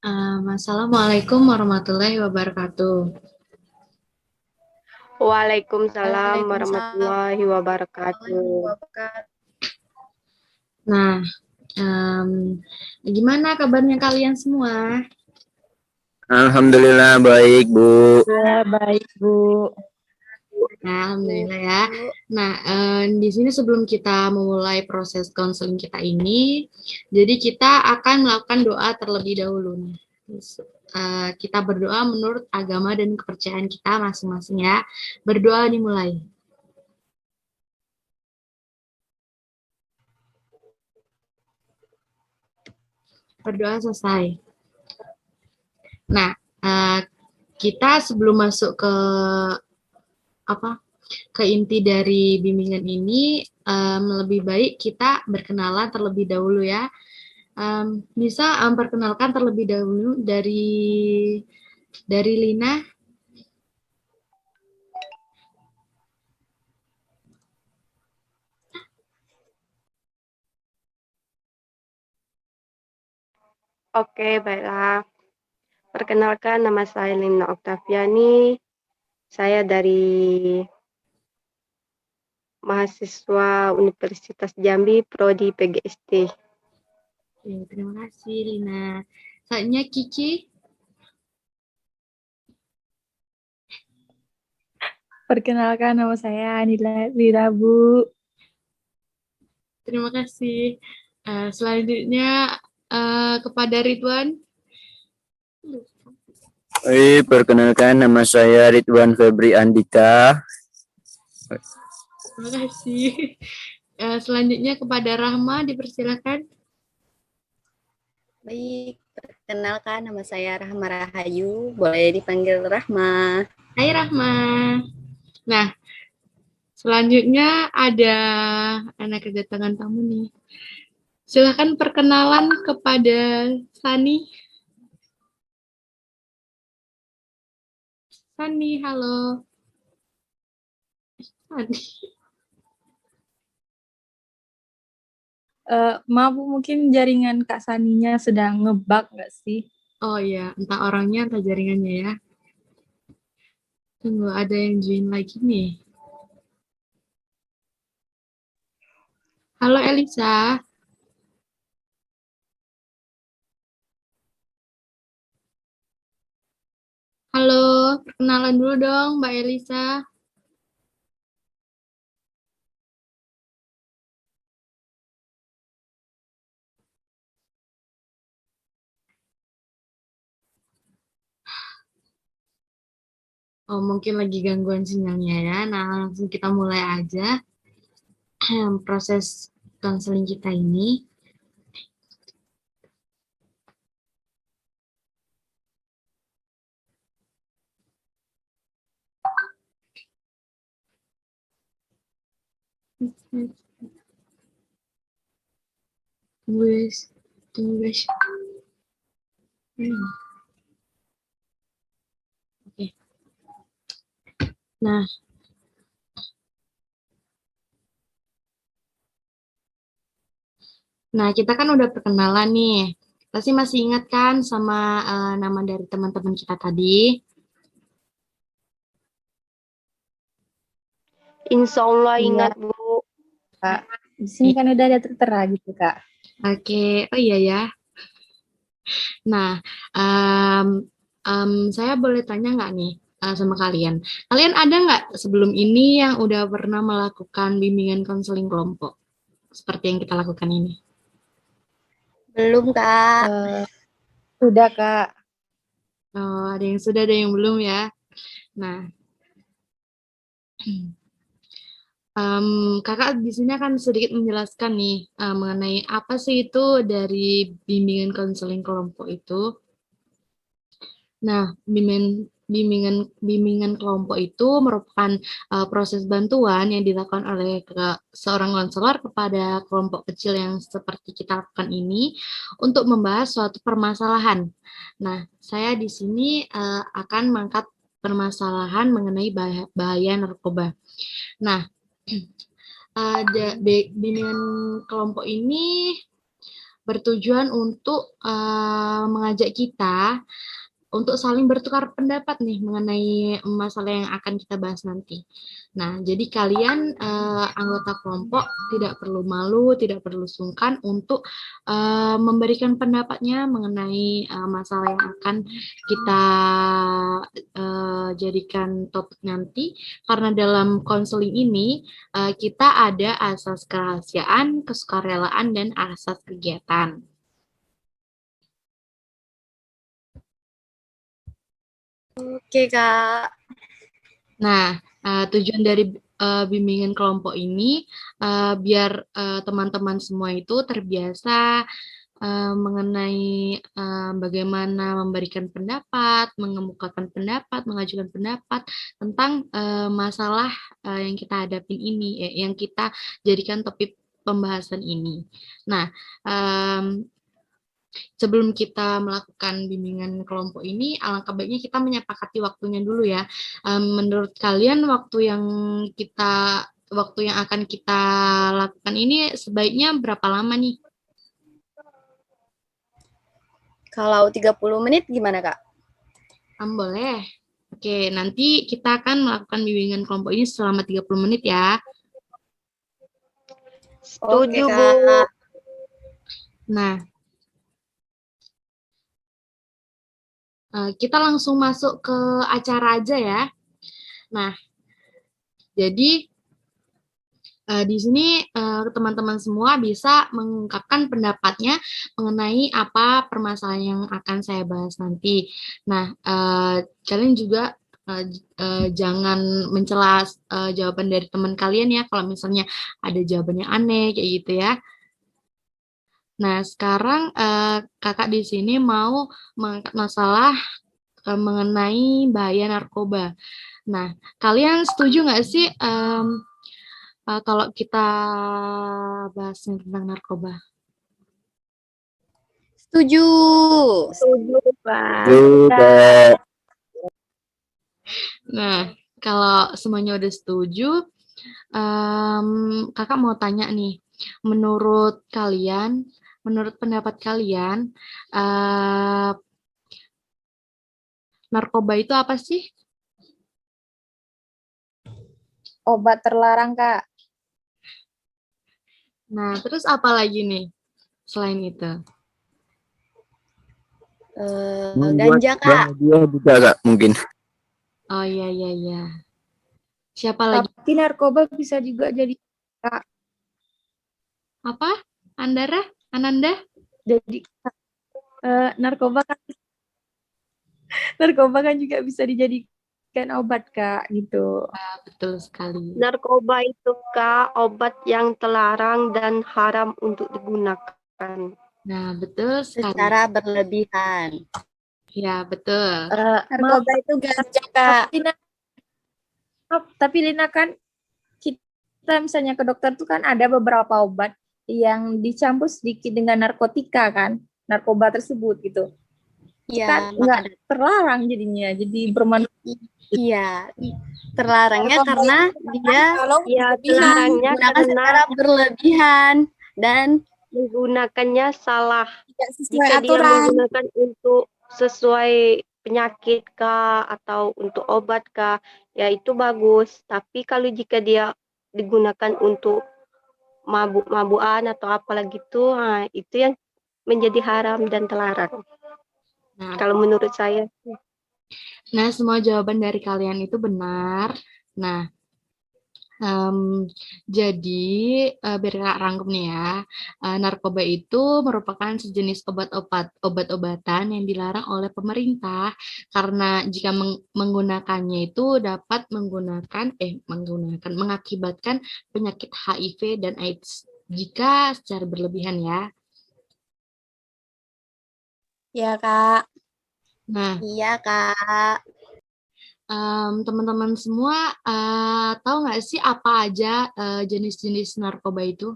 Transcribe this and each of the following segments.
Assalamualaikum warahmatullahi wabarakatuh. Waalaikumsalam Waalaikumsalam warahmatullahi warahmatullahi wabarakatuh. wabarakatuh. Nah, em, gimana kabarnya kalian semua? Alhamdulillah baik, Bu. Ya, baik, Bu. Nah, alhamdulillah ya. Bu, Nah, di sini sebelum kita memulai proses konseling kita ini, jadi kita akan melakukan doa terlebih dahulu nih. Kita berdoa menurut agama dan kepercayaan kita masing-masing ya. Berdoa dimulai. Berdoa selesai. Nah, kita sebelum masuk ke inti dari bimbingan ini, lebih baik kita berkenalan terlebih dahulu ya. Bisa perkenalkan terlebih dahulu dari Lina. Oke, baiklah. Perkenalkan, nama saya Lina Oktaviani. Saya dari mahasiswa Universitas Jambi, Prodi PGST. Oke, terima kasih Lina. Selanjutnya Kiki. Perkenalkan, nama saya Anila Lira, Bu. Terima kasih. Selanjutnya kepada Ridwan. Perkenalkan nama saya Ridwan Febri Andika. Terima kasih. Selanjutnya kepada Rahma, dipersilakan. baik. Perkenalkan, nama saya Rahma Rahayu. Boleh dipanggil Rahma. Hai Rahma. Nah, selanjutnya ada anak kedatangan tamu nih. Silakan perkenalan kepada Sani. Sani, halo. Sani. Maaf, Bu, mungkin jaringan Kak Saninya sedang ngebug nggak sih? Oh iya, entah orangnya entah jaringannya ya. Tunggu, ada yang join lagi nih. Halo Elisa. Halo, perkenalan dulu dong Mbak Elisa. Oh, mungkin lagi gangguan sinyalnya ya. Nah, langsung kita mulai aja proses konseling kita ini. Tunggu guys. Oke. Nah, kita kan udah perkenalan nih. Pasti masih ingat kan sama nama dari teman-teman kita tadi? Insya Allah Iya. ingat, Bu. Kak, di sini kan udah ada tertera gitu, Kak. Oke, oh iya ya. Nah, saya boleh tanya nggak nih sama kalian? Kalian ada nggak sebelum ini yang udah pernah melakukan bimbingan konseling kelompok seperti yang kita lakukan ini? Belum, Kak. Sudah, Kak. Oh, ada yang sudah, ada yang belum ya. Nah, kakak di sini akan sedikit menjelaskan nih mengenai apa sih itu dari bimbingan konseling kelompok itu. Nah, bimbingan kelompok itu merupakan proses bantuan yang dilakukan oleh seorang konselor kepada kelompok kecil yang seperti kita lakukan ini untuk membahas suatu permasalahan. Nah, saya di sini akan mengangkat permasalahan mengenai bahaya narkoba. Nah, ada bimbingan kelompok ini bertujuan untuk mengajak kita untuk saling bertukar pendapat nih mengenai masalah yang akan kita bahas nanti. Nah, jadi kalian anggota kelompok tidak perlu malu, tidak perlu sungkan untuk memberikan pendapatnya mengenai masalah yang akan kita jadikan topik nanti, karena dalam konseling ini kita ada asas kerahasiaan, kesukarelaan, dan asas kegiatan. Oke, Kak. Nah, tujuan dari bimbingan kelompok ini biar teman-teman semua itu terbiasa mengenai bagaimana memberikan pendapat, mengemukakan pendapat, mengajukan pendapat tentang masalah yang kita hadapin ini, yang kita jadikan topik pembahasan ini. Nah, sebelum kita melakukan bimbingan kelompok ini, alangkah baiknya kita menyepakati waktunya dulu ya. Menurut kalian waktu yang akan kita lakukan ini sebaiknya berapa lama nih? Kalau 30 menit gimana, Kak? Boleh. Oke, nanti kita akan melakukan bimbingan kelompok ini selama 30 menit ya. Setuju, Oke, Bu. Kak. Nah, kita langsung masuk ke acara aja ya. Nah, jadi di sini teman-teman semua bisa mengungkapkan pendapatnya mengenai apa permasalahan yang akan saya bahas nanti. Nah, kalian juga jangan mencela jawaban dari teman kalian ya, kalau misalnya ada jawabannya aneh kayak gitu ya. Nah, sekarang kakak di sini mau mengangkat masalah mengenai bahaya narkoba. Nah, kalian setuju nggak sih kalau kita bahas tentang narkoba? Setuju. Setuju, Pak. Juga. Nah, kalau semuanya udah setuju, kakak mau tanya nih, menurut kalian, menurut pendapat kalian, narkoba itu apa sih? Obat terlarang, Kak. Nah, terus apa lagi nih selain itu? Membuat Ganja, Kak. bahagia juga Kak mungkin. Oh iya, iya, iya. Siapa lagi? Tapi narkoba bisa juga jadi, Kak. Apa? Andara? Ananda? Jadi narkoba kan juga bisa dijadikan obat, Kak, gitu. Betul sekali. Narkoba itu, Kak, obat yang terlarang dan haram untuk digunakan. Nah, betul sekali. Secara berlebihan. Ya, betul. Narkoba itu ganja, Kak. Tapi Lina kan kita misalnya ke dokter tuh kan ada beberapa obat yang dicampur sedikit dengan narkotika kan, narkoba tersebut gitu. Iya, Kan nggak terlarang jadinya, jadi bermanfaat. Iya, terlarangnya karena dia Ya, terlarangnya digunakan karena secara berlebihan dan menggunakannya salah. tidak sesuai Jika dia aturan. menggunakan untuk sesuai penyakit kah atau untuk obat kah, ya itu bagus. Tapi kalau jika dia digunakan untuk mabuk-mabukan atau apalagi itu yang menjadi haram dan terlarang. Nah, Kalau menurut saya. Nah, semua jawaban dari kalian itu benar. Nah, jadi biar Kak rangkum nih ya, narkoba itu merupakan sejenis obat-obatan yang dilarang oleh pemerintah karena jika menggunakannya itu dapat mengakibatkan penyakit HIV dan AIDS jika secara berlebihan ya. Iya, Kak. Nah, Iya, Kak. teman-teman semua tahu nggak sih apa aja jenis-jenis narkoba itu?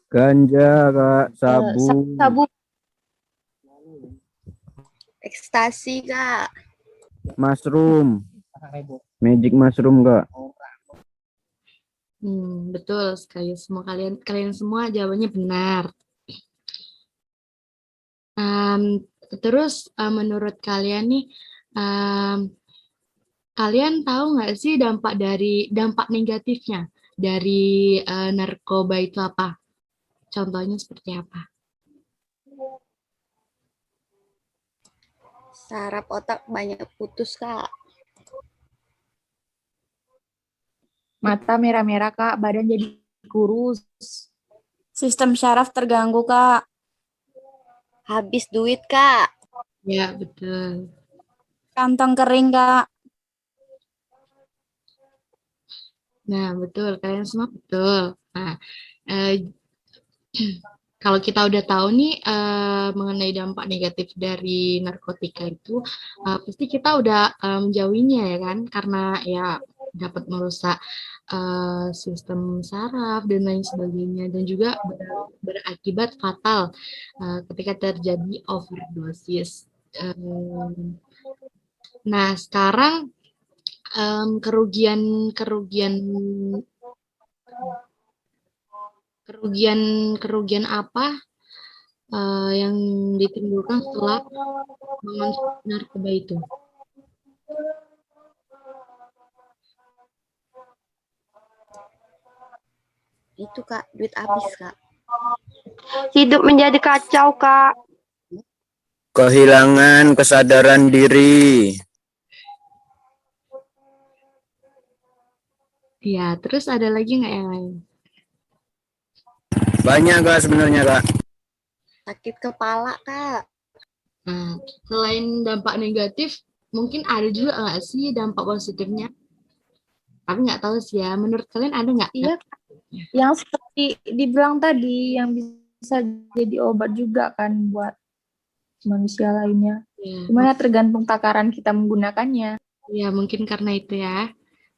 Ganja Kak, sabu. Sabu. Ekstasi, Kak. Mushroom. Magic mushroom Kak. Betul sekali, semua kalian semua jawabannya benar. Terus menurut kalian nih, kalian tahu nggak sih dampak negatifnya dari narkoba itu apa? Contohnya seperti apa? Saraf otak banyak putus, Kak. Mata merah-merah, Kak. Badan jadi kurus. Sistem syaraf terganggu, Kak. Habis duit, Kak. Ya, betul. Kantong kering, Kak. Nah, betul. Kalian semua betul. Nah, kalau kita udah tahu nih mengenai dampak negatif dari narkotika itu, pasti kita udah menjauhinya ya kan, karena ya dapat merusak sistem saraf dan lain sebagainya, dan juga berakibat fatal ketika terjadi overdosis. Nah, sekarang kerugian apa yang ditimbulkan setelah mengonsumsi narkoba itu? Itu, Kak, duit habis, Kak. Hidup menjadi kacau, Kak. Kehilangan kesadaran diri. Ya, terus ada lagi nggak yang lain? Banyak Kak sebenarnya Kak. Sakit kepala, Kak. Nah, selain dampak negatif, mungkin ada juga nggak sih dampak positifnya? Tapi nggak tahu sih ya. Menurut kalian ada nggak? Iya, yang seperti dibilang tadi, yang bisa jadi obat juga kan buat manusia lainnya. Ya, Cuma ya tergantung takaran kita menggunakannya. ya, mungkin karena itu ya.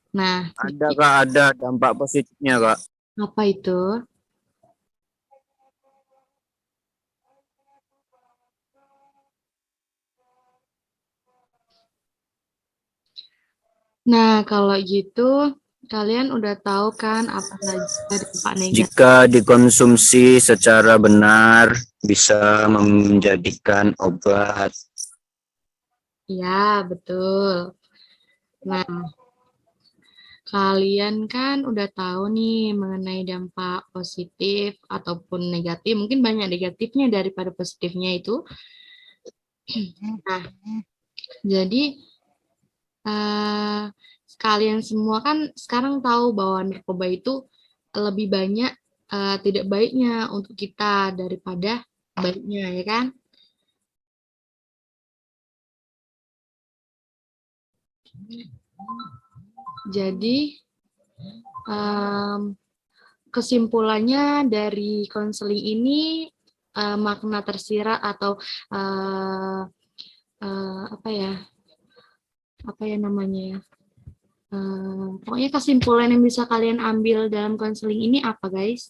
Nah, Ada Kak, ada dampak positifnya Kak. apa itu? Nah, kalau gitu kalian udah tahu kan apa saja dampak negatif. Jika dikonsumsi secara benar bisa menjadikan obat. Ya, betul. Nah, kalian kan udah tahu nih mengenai dampak positif ataupun negatif. Mungkin banyak negatifnya daripada positifnya itu. Nah, jadi kalian semua kan sekarang tahu bahwa narkoba itu lebih banyak tidak baiknya untuk kita daripada baiknya, ya kan? Jadi kesimpulannya dari konseling ini makna tersirat atau apa ya namanya ya? Pokoknya kesimpulan yang bisa kalian ambil dalam konseling ini apa guys?